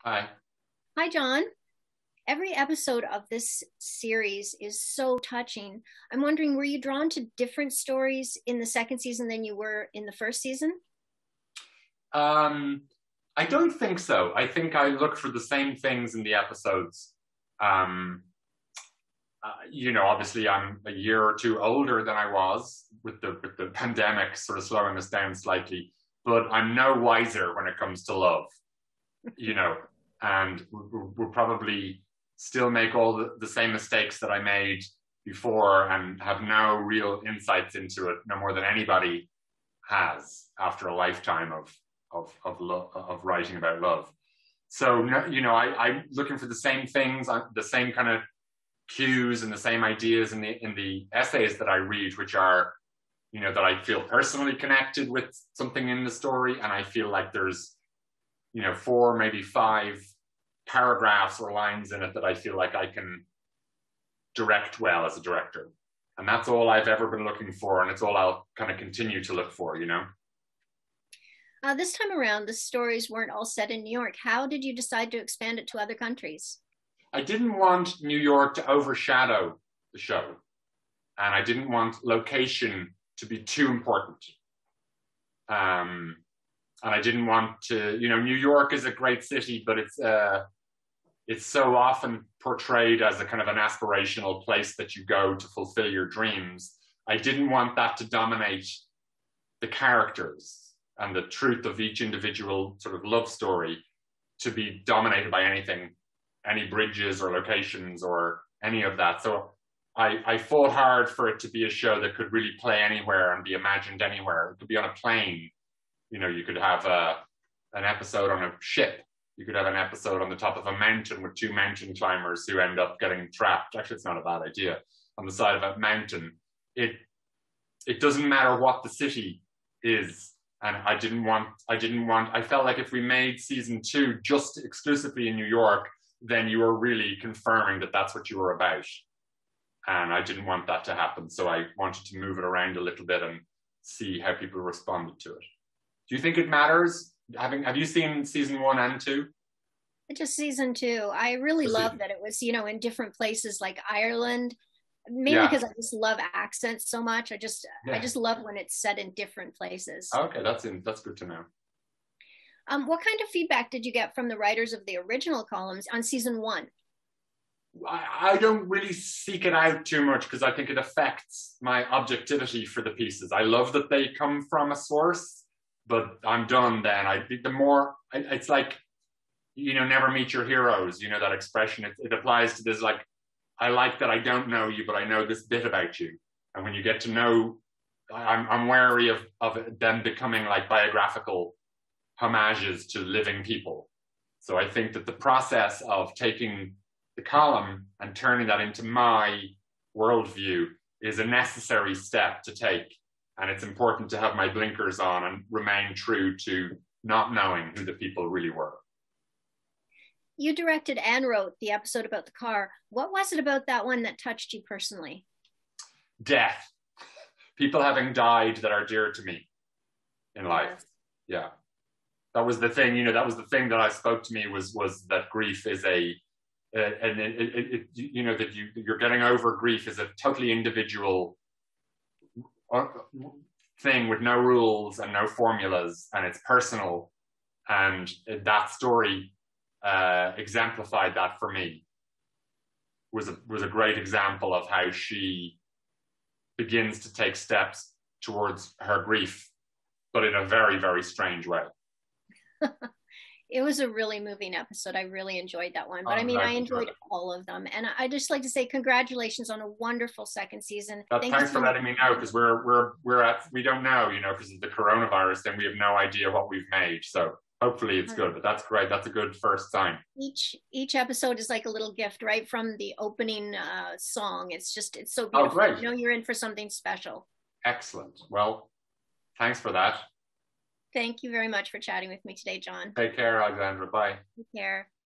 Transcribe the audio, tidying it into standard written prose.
Hi. Hi, John. Every episode of this series is so touching. I'm wondering, were you drawn to different stories in the second season than you were in the first season? Um, I don't think so. I think I look for the same things in the episodes. Um, Obviously, I'm a year or two older than I was with the pandemic sort of slowing us down slightly. But I'm no wiser when it comes to love, you know, and we'll probably still make all the same mistakes that I made before and have no real insights into it, no more than anybody has after a lifetime of writing about love. So I'm looking for the same things, the same kind of cues and the same ideas in the essays that I read, which are that I feel personally connected with something in the story, and I feel like there's four, maybe five paragraphs or lines in it that I feel like I can direct well as a director. And that's all I've ever been looking for, and it's all I'll kind of continue to look for. This time around, the stories weren't all set in New York. How did you decide to expand it to other countries? I didn't want New York to overshadow the show, and I didn't want location to be too important. And I didn't want to, New York is a great city, but it's so often portrayed as a kind of an aspirational place that you go to fulfill your dreams. I didn't want that to dominate the characters and the truth of each individual sort of love story to be dominated by anything, any bridges or locations or any of that. So I fought hard for it to be a show that could really play anywhere and be imagined anywhere. It could be on a plane. You could have an episode on a ship. You could have an episode on the top of a mountain with two mountain climbers who end up getting trapped. Actually, it's not a bad idea. On the side of a mountain. It doesn't matter what the city is. And I felt like if we made season 2 just exclusively in New York, then you were really confirming that that's what you were about. And I didn't want that to happen. So I wanted to move it around a little bit and see how people responded to it. Do you think it matters? Have you seen season 1 and 2? Just season 2. I really love that it was, in different places like Ireland, mainly Yeah. because I just love accents so much. I Yeah. just love when it's set in different places. Okay, that's good to know. What kind of feedback did you get from the writers of the original columns on season 1? I don't really seek it out too much because I think it affects my objectivity for the pieces. I love that they come from a source, but I'm done then. It's like, never meet your heroes, that expression. It applies to this, like, I like that I don't know you, but I know this bit about you. And when you get to know, I'm wary of them becoming like biographical homages to living people. So I think that the process of taking the column and turning that into my worldview is a necessary step to take. And it's important to have my blinkers on and remain true to not knowing who the people really were. You directed and wrote the episode about the car. What was it about that one that touched you personally? Death. People having died that are dear to me in life. Yes. Yeah. That was the thing, that was the thing that I spoke to me was that grief is that you're getting over grief is a totally individual thing with no rules and no formulas, and it's personal. And that story exemplified that for me. Was a great example of how she begins to take steps towards her grief, but in a very, very strange way. It was a really moving episode. I really enjoyed that one. But I enjoyed all of them. And I just like to say congratulations on a wonderful second season. Thanks for letting me know, because we don't know, because of the coronavirus, then we have no idea what we've made. So hopefully it's good, but that's great. That's a good first sign. Each episode is like a little gift right from the opening song. It's so beautiful. Oh, great. You're in for something special. Excellent. Well, thanks for that. Thank you very much for chatting with me today, John. Take care, Alexandra. Bye. Take care.